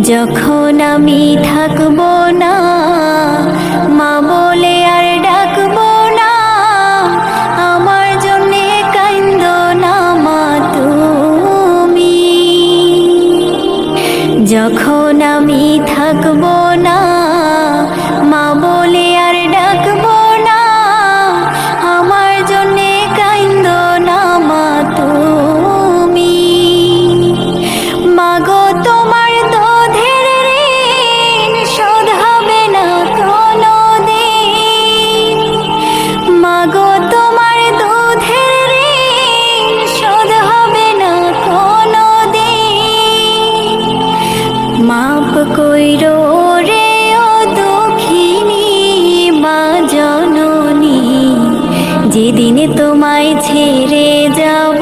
যখন আমি থাকবো না, মা বলে আর ডাকবো না, আমার জন্যে কাইন্দো না মা তুমি। যখন আমি থাকবো না, মা বলে আর ডাকবো না, আমার জন্যে কাইন্দো না মা তুমি। মাগো তোমার দুধের ঋণ শোধ হবে না কোনোদিন। মাগো তোমার দুধের ঋণ শোধ হবে না কোনোদিন। মাপ কইরো রে ও দুঃখিনী মা জননী, যেদিন তোমায় ছেড়ে যাব